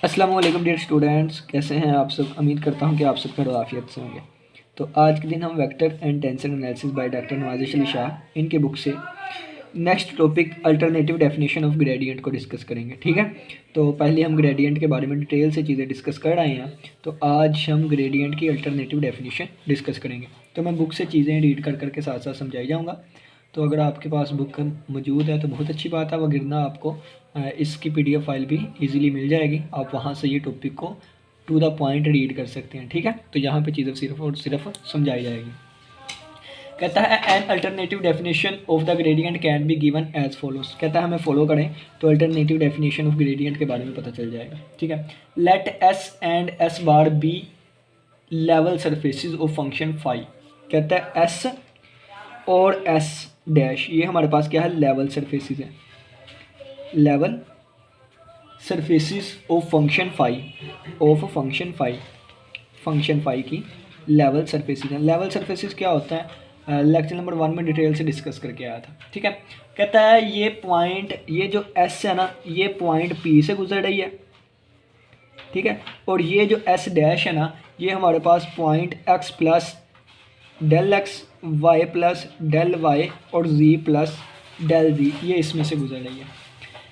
अस्सलाम वालेकुम dear students, कैसे हैं आप सब। उम्मीद करता हूं कि आप सब खैर आफियत से होंगे। तो आज के दिन हम vector and tensor analysis by doctor Nawazish Ali Shah इनके बुक से next topic alternative definition of gradient को डिस्कस करेंगे। ठीक है, तो पहले हम ग्रेडियंट के बारे में डिटेल से चीज़ें डिस्कस कर आए हैं, तो आज हम ग्रेडियंट की अल्टरनेटिव डेफिनेशन डिस्कस करेंगे। तो मैं बुक से चीज़ें रीड कर करके साथ साथ समझाई जाऊँगा। तो अगर आपके पास बुक मौजूद है तो बहुत अच्छी बात है, वगरना आपको इसकी PDF फाइल भी इजीली मिल जाएगी। आप वहाँ से ये टॉपिक को टू द पॉइंट रीड कर सकते हैं। ठीक है, तो यहाँ पे चीज़ें सिर्फ और सिर्फ समझाई जाएगी। कहता है an alternative definition of the gradient can be given as follows. कहता है हमें फॉलो करें तो अल्टरनेटिव डेफिनेशन ऑफ ग्रेडियंट के बारे में पता चल जाएगा। ठीक है, let s and s bar be level surfaces of function phi. कहता है एस और एस डैश ये हमारे पास क्या है, लेवल सरफेसिस है। Level surfaces of function phi की लेवल सरफेसिस है। लेवल सरफेसिस क्या होता है, लेक्चर नंबर 1 में डिटेल से डिस्कस करके आया था। ठीक है, कहता है ये पॉइंट, ये जो एस है ना, ये पॉइंट पी से गुजर रही है। ठीक है, और ये जो एस डैश है ना, ये हमारे पास point x plus del x, y plus del y और जी प्लस डेल जी, ये इसमें से गुजर रही है।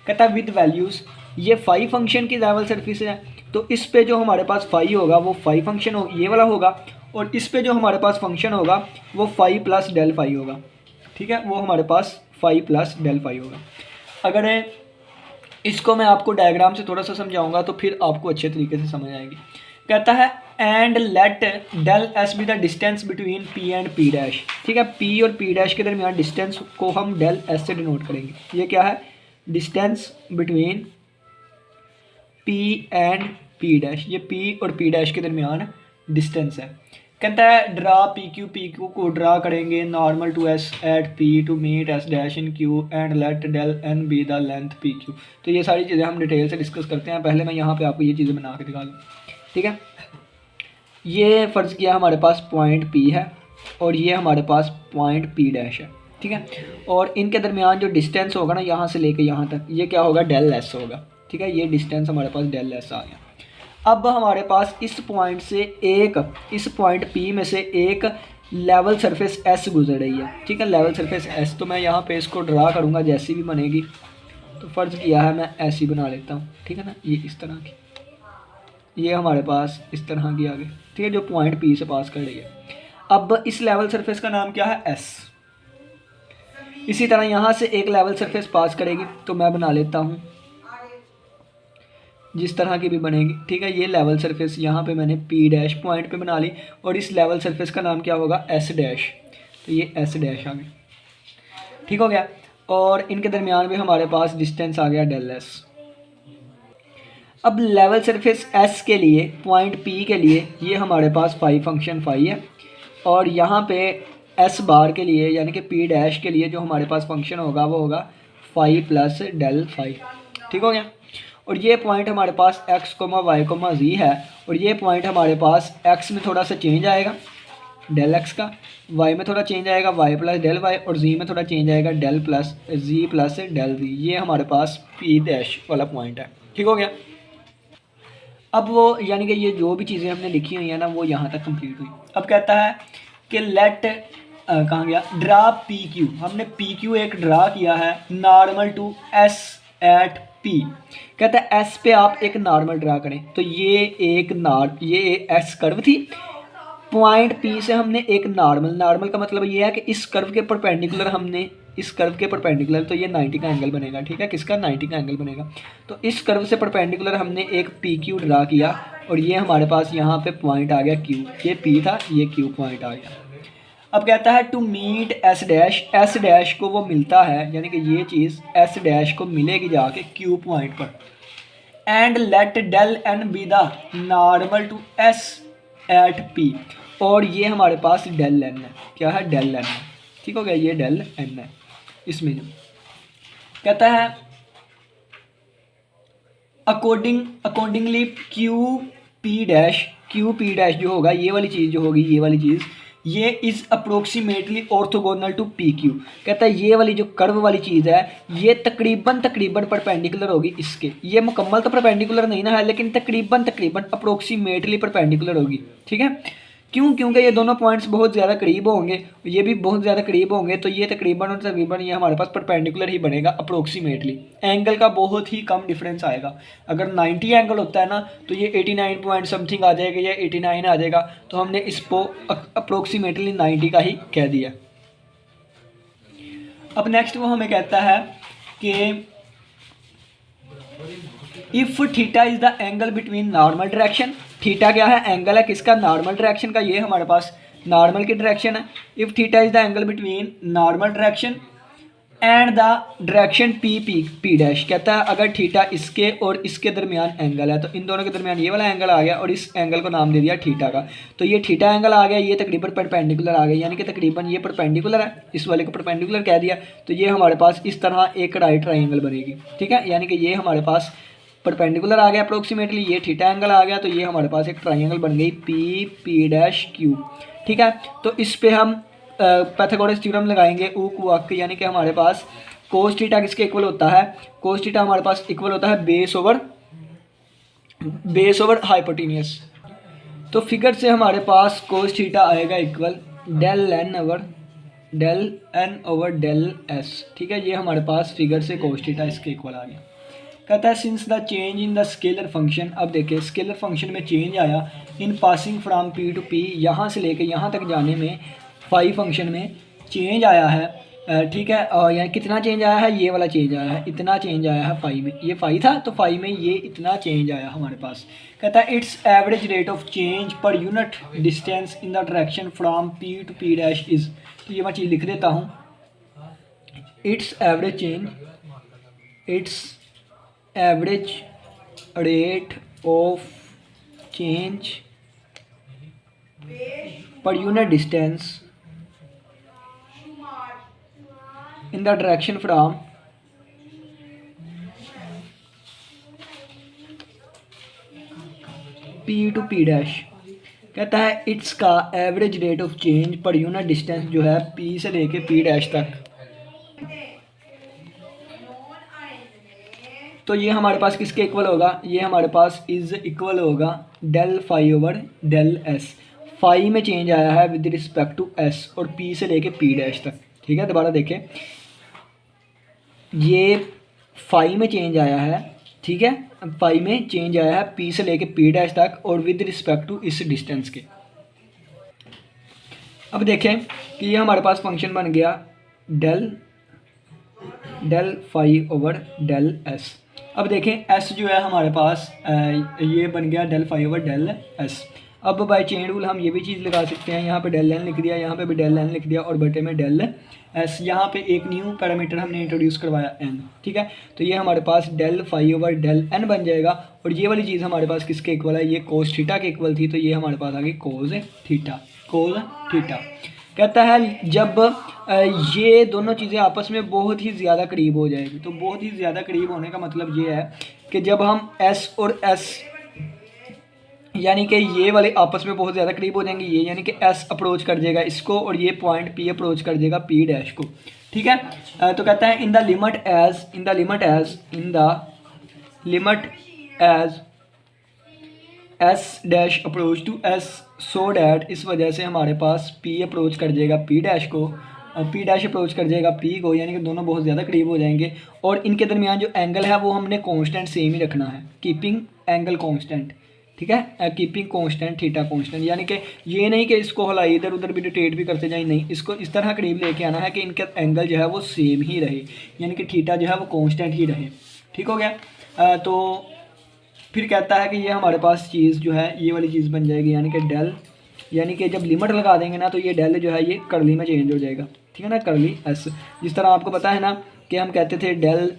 कहता है विद वैल्यूज़, ये फाई फंक्शन की लेवल सरफेस है, तो इस पे जो हमारे पास फाई होगा वो फाई फंक्शन हो ये वाला होगा, और इस पे जो हमारे पास फंक्शन होगा वो फाई प्लस डेल फाई होगा। ठीक है, वो हमारे पास फाई प्लस डेल फाई होगा। अगर इसको मैं आपको डायग्राम से थोड़ा सा समझाऊंगा तो फिर आपको अच्छे तरीके से समझ आएगी। कहता है and let del S be the distance between P and P dash. ठीक है, पी और पी डैश के दरमियान डिस्टेंस को हम डेल एस से डिनोट करेंगे। ये क्या है, distance between P and P dash, ये पी और पी डैश के दरमियान डिस्टेंस है। कहता है ड्रा पी क्यू को ड्रा करेंगे normal to S at P to meet S dash in Q and let del N be the length P Q. तो ये सारी चीज़ें हम डिटेल से डिस्कस करते हैं। पहले मैं यहाँ पे आपको ये चीज़ें बना के दिखा दूँ। ठीक है, ये फ़र्ज़ किया हमारे पास पॉइंट पी है और ये हमारे पास पॉइंट पी डैश है। ठीक है, और इनके दरमियान जो डिस्टेंस होगा ना, यहाँ से लेके यहाँ तक, ये क्या होगा, डेल एस होगा। ठीक है, ये डिस्टेंस हमारे पास डेल एस आ गया। अब हमारे पास इस पॉइंट से इस पॉइंट पी में से एक लेवल सरफेस एस गुजर रही है। ठीक है, लेवल सरफेस एस, तो मैं यहाँ पे इसको ड्रा करूँगा जैसी भी बनेगी। तो फ़र्ज़ किया है मैं ऐसी बना लेता हूँ। ठीक है ना, ये इस तरह की, ये हमारे पास इस तरह की आ गई। ठीक है, जो पॉइंट पी से पास कर रही है। अब इस लेवल सरफेस का नाम क्या है, एस। इसी तरह यहाँ से एक लेवल सरफेस पास करेगी, तो मैं बना लेता हूँ जिस तरह की भी बनेगी। ठीक है, ये लेवल सरफेस यहाँ पे मैंने पी डैश पॉइंट पे बना ली, और इस लेवल सरफेस का नाम क्या होगा, एस डैश। तो ये एस डैश आ गया। ठीक हो गया, और इनके दरमियान भी हमारे पास डिस्टेंस आ गया डेल एस। अब लेवल सरफेस एस के लिए, पॉइंट पी के लिए, ये हमारे पास फाई फंक्शन फाई है, और यहाँ पे एस बार के लिए यानी कि पी डैश के लिए जो हमारे पास फंक्शन होगा वो होगा फाई प्लस डेल फाई। ठीक हो गया, और ये पॉइंट हमारे पास एक्स कोमा वाई कोमा जी है, और ये पॉइंट हमारे पास एक्स में थोड़ा सा चेंज आएगा डेल एक्स का, वाई में थोड़ा चेंज आएगा वाई प्लस डेल वाई, और जी में थोड़ा चेंज आएगा डेल प्लस जी प्लस डेल जी। ये हमारे पास पी डैश वाला पॉइंट है। ठीक हो गया, अब वो यानी कि ये जो भी चीज़ें हमने लिखी हुई हैं ना, वो यहाँ तक कंप्लीट हुई। अब कहता है कि लेट कहाँ गया, ड्रा पी क्यू। हमने पी क्यू एक ड्रा किया है normal to S at P. कहता है एस पे आप एक नॉर्मल ड्रा करें, तो ये एस कर्व थी, पॉइंट पी से हमने एक नॉर्मल का मतलब ये है कि इस कर्व के परपेंडिकुलर हमने इस कर्व के परपेंडिकुलर, तो ये 90 का एंगल बनेगा। ठीक है, किसका, 90 का एंगल बनेगा। तो इस कर्व से परपेंडिकुलर हमने एक पी क्यू ड्रा किया, और ये हमारे पास यहाँ पे पॉइंट आ गया क्यू। ये पी था, ये क्यू पॉइंट आ गया। अब कहता है टू मीट एस डैश को वो मिलता है, यानी कि ये चीज़ एस डैश को मिलेगी जाके क्यू पॉइंट पर, and let del N be the normal to S at P, और ये हमारे पास डेल एन है। क्या है, डेल एन है। ठीक हो गया, ये डेल एन है। इसमें जो कहता है अकॉर्डिंगली क्यू पी डैश जो होगा, ये वाली चीज़ जो होगी, ये वाली चीज़ ये is approximately orthogonal to P Q. कहता है ये वाली जो कर्व वाली चीज़ है ये तकरीबन परपेंडिकुलर होगी इसके, ये मुकम्मल तो परपेंडिकुलर नहीं ना है लेकिन तकरीबन अप्रोक्सीमेटली परपेंडिकुलर होगी। ठीक है, क्यों? क्योंकि ये दोनों पॉइंट्स बहुत ज़्यादा करीब होंगे, ये भी बहुत ज़्यादा करीब होंगे, तो ये तकरीबन और तकरीबन ये हमारे पास परपेंडिकुलर ही बनेगा अप्रोक्सीमेटली। एंगल का बहुत ही कम डिफरेंस आएगा। अगर 90 एंगल होता है ना तो ये 89 पॉइंट समथिंग आ जाएगा या 89 आ जाएगा, तो हमने इसको अप्रोक्सीमेटली 90 का ही कह दिया। अब नेक्स्ट वो हमें कहता है कि if theta is the angle between normal direction, theta क्या है? एंगल है किसका? नॉर्मल डायरेक्शन का। ये हमारे पास नॉर्मल की डायरेक्शन है। If theta is the angle between normal direction and the direction P dash, कहता है अगर थीटा इसके और इसके दरमियान एंगल है, तो इन दोनों के दरमियान ये वाला एंगल आ गया और इस एंगल को नाम दे दिया थीटा का, तो ये थीटा एंगल आ गया, ये तकरीबन परपेंडिकुलर आ गया, यानी कि तकरीबन ये परपेंडिकुलर है, इस वाले को परपेंडिकुलर कह दिया, तो ये हमारे पास इस तरह एक राइट ट्राइंगल बनेगी। ठीक है, यानी कि ये हमारे पास परपेंडिकुलर आ गया अप्रोक्सीमेटली, ये थीटा एंगल आ गया, तो ये हमारे पास एक ट्राइंगल बन गई पी डैश क्यू। ठीक है, तो इस पे हम पाइथागोरस थ्योरम लगाएंगे ऊक, यानी कि हमारे पास कोस थीटा किसके इक्वल होता है? कोस थीटा हमारे पास इक्वल होता है बेस ओवर हाइपोटेन्यूस। तो फिगर से हमारे पास कोस थीटा आएगा equal del N over del S. ठीक है, ये हमारे पास फिगर से कोस थीटा इसके इक्वल आ गया। कहता है since the change in the scalar function, अब देखिए स्केलर फंक्शन में चेंज आया in passing from P to P, यहाँ से लेके यहाँ तक जाने में फाई फंक्शन में चेंज आया है। ठीक है, और यहाँ कितना चेंज आया है? ये वाला चेंज आया है, इतना चेंज आया है फाई में, ये फाई था तो फाई में ये इतना चेंज आया हमारे पास। कहता है it's average rate of change per unit distance in the direction from P to P dash is, तो ये मैं चीज़ लिख देता हूँ, it's average rate of change per unit distance in the direction from P to P dash. कहता है it's का average rate of change per unit distance जो है P से लेके P डैश तक, तो ये हमारे पास किसके इक्वल होगा? ये हमारे पास इज इक्वल होगा del phi over del S. Phi में चेंज आया है विद रिस्पेक्ट टू एस और P से लेके P डैश तक। ठीक है, दोबारा देखें, ये फाई में चेंज आया है, ठीक है, फाई में चेंज आया है P से लेके P डैश तक और विद रिस्पेक्ट टू इस डिस्टेंस के। अब देखें कि ये हमारे पास फंक्शन बन गया del phi over del S. अब देखें s जो है हमारे पास ये बन गया del phi over del S. अब बाय चेन रूल हम ये भी चीज़ लगा सकते हैं, यहाँ पे डेल एन लिख दिया, यहाँ पे भी डेल एन लिख दिया और बटे में डेल एस, यहाँ पे एक न्यू पैरामीटर हमने इंट्रोड्यूस करवाया एन। ठीक है, तो ये हमारे पास del phi over del n बन जाएगा और ये वाली चीज़ हमारे पास किसके इक्वल है? ये कोस थीटा के इक्वल थी, तो ये हमारे पास आ गई कोस थीटा। कहता है जब ये दोनों चीज़ें आपस में बहुत ही ज़्यादा करीब हो जाएगी, तो बहुत ही ज़्यादा करीब होने का मतलब ये है कि जब हम s और s यानी कि ये वाले आपस में बहुत ज़्यादा करीब हो जाएंगे, ये यानी कि s अप्रोच कर जाएगा इसको और ये पॉइंट p अप्रोच कर जाएगा p डैश को। ठीक है, तो कहता है in the limit as s dash approach to s so that, इस वजह से हमारे पास p अप्रोच कर जाएगा p डैश को और p डैश अप्रोच कर जाएगा p को, यानी कि दोनों बहुत ज़्यादा करीब हो जाएंगे और इनके दरमियान जो एंगल है वो हमने कांस्टेंट सेम ही रखना है, कीपिंग एंगल कांस्टेंट। ठीक है, कीपिंग कांस्टेंट थीटा कांस्टेंट, यानी कि ये नहीं कि इसको हलाई इधर उधर भी रोटेट भी करते जाए, नहीं, इसको इस तरह करीब लेके आना है कि इनका एंगल जो है वो सेम ही रहे, यानी कि थीटा जो है वो कांस्टेंट ही रहे। ठीक हो गया, तो फिर कहता है कि ये हमारे पास चीज़ जो है ये वाली चीज़ बन जाएगी, यानी कि डेल, यानी कि जब लिमिट लगा देंगे ना तो ये डेल जो है ये कर्ली में चेंज हो जाएगा। ठीक है ना, कर्ली एस, जिस तरह आपको पता है ना कि हम कहते थे डेल,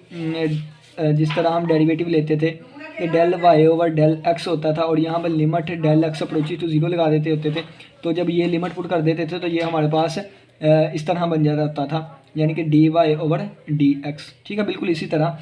जिस तरह हम डेरिवेटिव लेते थे कि del y over del x होता था और यहाँ पर limit del x approaches to zero लगा देते होते थे, तो जब ये लिमिट पुट कर देते थे तो ये हमारे पास इस तरह बन जाता था, यानी कि D Y over D X. ठीक है, बिल्कुल इसी तरह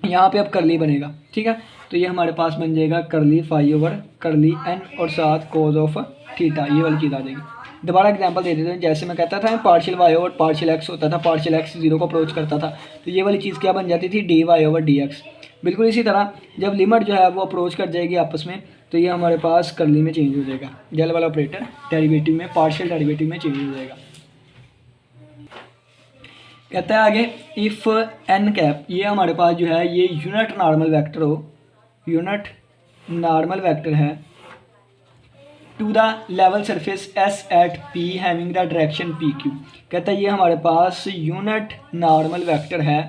यहाँ पे अब करली बनेगा। ठीक है, तो ये हमारे पास बन जाएगा curly phi over curly N और साथ कोज ऑफ थीटा, ये वाली चीज़ आ जाएगी। दोबारा एग्जांपल दे देते हैं। जैसे मैं कहता था partial Y over partial X होता था, पार्शियल एक्स 0 को अप्रोच करता था, तो ये वाली चीज़ क्या बन जाती थी, D Y over D X. बिल्कुल इसी तरह जब लिमिट जो है वो अप्रोच कर जाएगी आपस में, तो ये हमारे पास करली में चेंज हो जाएगा, डेल वाला ऑपरेटर डेरिवेटिव में, पार्शियल डेरिवेटिव में चेंज हो जाएगा। कहता है आगे, इफ़ एन कैप, ये हमारे पास जो है ये यूनिट नॉर्मल वेक्टर हो, यूनिट नॉर्मल वेक्टर है to the level surface S at P having the direction P Q. कहता है ये हमारे पास यूनिट नॉर्मल वेक्टर है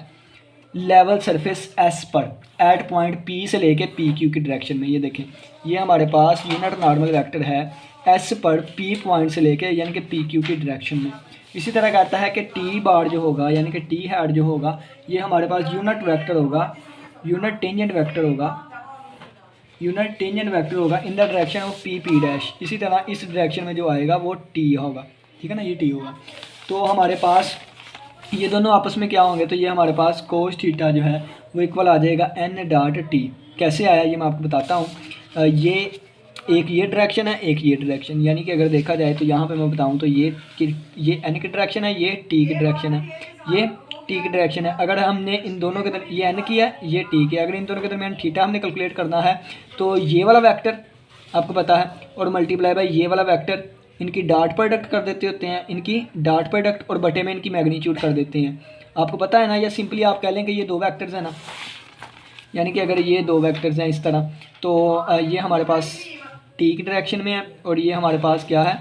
लेवल सरफेस एस पर एट पॉइंट पी से लेके पी क्यू की डायरेक्शन में। ये देखें ये हमारे पास यूनिट नॉर्मल वेक्टर है एस पर पी पॉइंट से लेके यानी कि पी क्यू की डायरेक्शन में। इसी तरह कहता है कि टी बार जो होगा यानी कि टी हैड जो होगा ये हमारे पास यूनिट वेक्टर होगा, यूनिट टेंजेंट वेक्टर होगा, यूनिट टेंजेंट वेक्टर होगा इन the direction of P P dash. इसी तरह इस डायरेक्शन में जो आएगा वो टी होगा, ठीक है ना, ये टी होगा। तो हमारे पास ये दोनों आपस में क्या होंगे, तो ये हमारे पास कोस थीटा जो है वो इक्वल आ जाएगा एन डॉट टी। कैसे आया ये मैं आपको बताता हूँ। ये एक ये डायरेक्शन है, एक ये डायरेक्शन, यानी कि अगर देखा जाए तो यहाँ पे मैं बताऊँ तो ये एन की डायरेक्शन है, ये टी की डायरेक्शन है, ये टी की डायरेक्शन है। अगर हमने इन दोनों के ये एन किया है, ये टी किया, अगर इन दोनों के दरमियान थीटा हमने कैलकुलेट करना है तो ये वाला वेक्टर आपको पता है और मल्टीप्लाई बाय ये वाला वेक्टर, इनकी डॉट प्रोडक्ट कर देते होते हैं, इनकी डॉट प्रोडक्ट और बटे में इनकी मैग्नीट्यूड कर देते हैं। आपको पता है ना, या सिंपली आप कह लें कि ये दो वेक्टर्स हैं ना, यानी कि अगर ये दो वेक्टर्स हैं इस तरह, तो ये हमारे पास टी की डायरेक्शन में है और ये हमारे पास क्या है,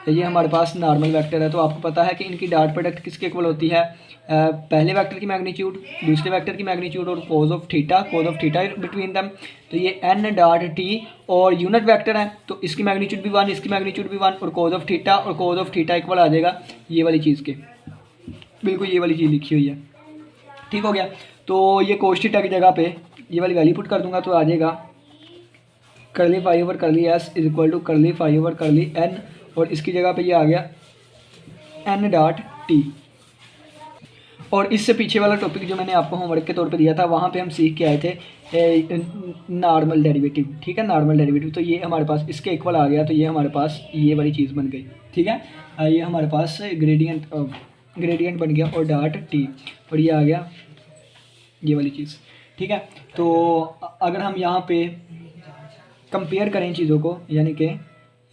ये हमारे पास नॉर्मल वेक्टर है। तो आपको पता है कि इनकी डॉट प्रोडक्ट किसके इक्वल होती है, पहले वेक्टर की मैग्नीट्यूड, दूसरे वेक्टर की मैग्नीट्यूड और cause of theta between them. तो ये एन डॉट टी और यूनिट वेक्टर है तो इसकी मैग्नीट्यूड भी 1, इसकी मैग्नीट्यूड भी 1 और कोज ऑफ थीटा इक्वल आ जाएगा ये वाली चीज़ के, बिल्कुल ये वाली चीज़ लिखी हुई है, ठीक हो गया। तो ये कोस थीटा की जगह पे ये वाली वैल्यू पुट कर दूंगा तो आ जाएगा curly phi over curly S is equal to curly phi over curly N, और इसकी जगह पे ये आ गया एन डॉट टी। और इससे पीछे वाला टॉपिक जो मैंने आपको होमवर्क के तौर पे दिया था वहाँ पे हम सीख के आए थे नॉर्मल डेरिवेटिव, ठीक है, नॉर्मल डेरिवेटिव। तो ये हमारे पास इसके इक्वल आ गया, तो ये हमारे पास ये वाली चीज़ बन गई, ठीक है, ये हमारे पास ग्रेडियंट बन गया और डॉट टी, और ये आ गया ये वाली चीज़, ठीक है। तो अगर हम यहाँ पे कंपेयर करें चीज़ों को, यानी कि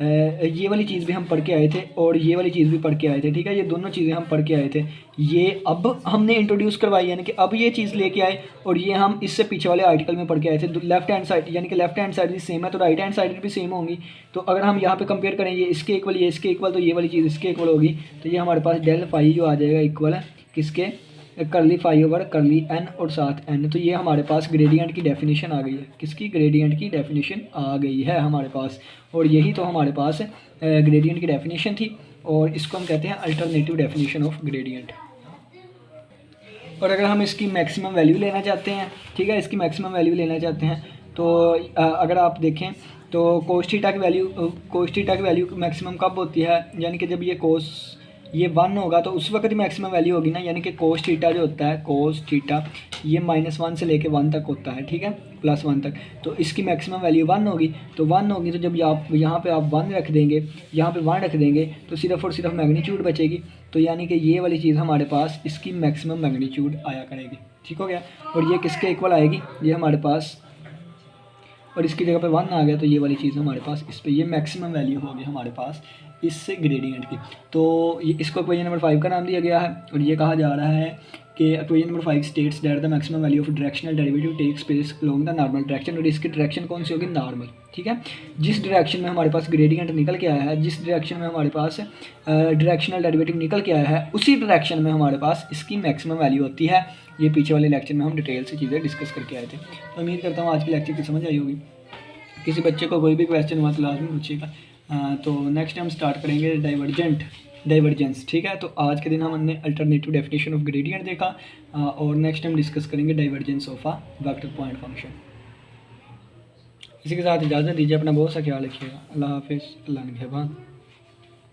ये वाली चीज़ भी हम पढ़ के आए थे और ये वाली चीज़ भी पढ़ के आए थे, ठीक है, ये दोनों चीज़ें हम पढ़ के आए थे। ये अब हमने इंट्रोड्यूस करवाई, यानी कि अब ये चीज़ लेके आए, और ये हम इससे पीछे वाले आर्टिकल में पढ़ के आए थे। लेफ्ट हैंड साइड यानी कि लेफ्ट हैंड साइड भी सेम है तो राइट हैंड साइड भी सेम होंगी। तो अगर हम यहाँ पे कंपेयर करें ये इसके इक्वल, ये इसके इक्वल, तो ये वाली चीज़ इसके इक्वल होगी। तो ये हमारे पास डेल फाई जो आ जाएगा इक्वल है किसके, करली फाई ओवर करली एन और साथ एन। तो ये हमारे पास ग्रेडियंट की डेफिनेशन आ गई है, किसकी, ग्रेडियंट की डेफिनेशन आ गई है हमारे पास। और यही तो हमारे पास ग्रेडियंट की डेफिनेशन थी और इसको हम कहते हैं अल्टरनेटिव डेफिनेशन ऑफ ग्रेडियंट। और अगर हम इसकी मैक्सिमम वैल्यू लेना चाहते हैं, ठीक है, इसकी मैक्सिमम वैल्यू लेना चाहते हैं तो अगर आप देखें तो कोस थीटा की वैल्यू मैक्सिमम कब होती है, यानी कि जब ये 1 होगा तो उस वक्त ही मैक्सिमम वैल्यू होगी ना, यानी कि कोस थीटा जो होता है, कोस थीटा ये -1 से लेके 1 तक होता है, ठीक है, +1 तक। तो इसकी मैक्सिमम वैल्यू 1 होगी, तो 1 होगी तो जब आप यहाँ पे आप 1 रख देंगे, यहाँ पे 1 रख देंगे तो सिर्फ और सिर्फ मैग्नीट्यूड बचेगी। तो यानी कि ये वाली चीज़ हमारे पास इसकी मैक्सिमम मैग्नीट्यूड आया करेगी, ठीक हो गया। और ये किसके इक्वल आएगी, ये हमारे पास, और इसकी जगह पे 1 आ गया तो ये वाली चीज़ हमारे पास इस पर ये मैक्सिमम वैल्यू होगी हमारे पास इससे ग्रेडियंट की। तो ये इसको इक्वेशन नंबर 5 का नाम दिया गया है और ये कहा जा रहा है कि equation number 5 states that the maximum value of directional derivative takes place along the normal direction. और इसकी डायरेक्शन कौन सी होगी, नॉर्मल, ठीक है। जिस डायरेक्शन में हमारे पास ग्रेडियंट निकल के आया है, जिस डायरेक्शन में हमारे पास डायरेक्शनल डेरिवेटिव निकल के आया है, उसी डायरेक्शन में हमारे पास इसकी मैक्सिमम वैल्यू होती है। ये पीछे वाले लेक्चर में हम डिटेल से चीज़ें डिस्कस करके आए थे। तो उम्मीद करता हूँ आज की लेक्चर की समझ आई होगी। किसी बच्चे को कोई भी क्वेश्चन हुआ तो लाजमी पूछिएगा। तो नेक्स्ट टाइम स्टार्ट करेंगे डाइवर्जेंस, ठीक है। तो आज के दिन हमने अल्टरनेटिव डेफिनेशन ऑफ ग्रेडियंट देखा और नेक्स्ट टाइम डिस्कस करेंगे divergence of a vector point function. इसी के साथ इजाज़त दीजिए, अपना बहुत सा ख्याल रखिएगा। अल्लाह हाफिज़, अल्लाह निगहबान।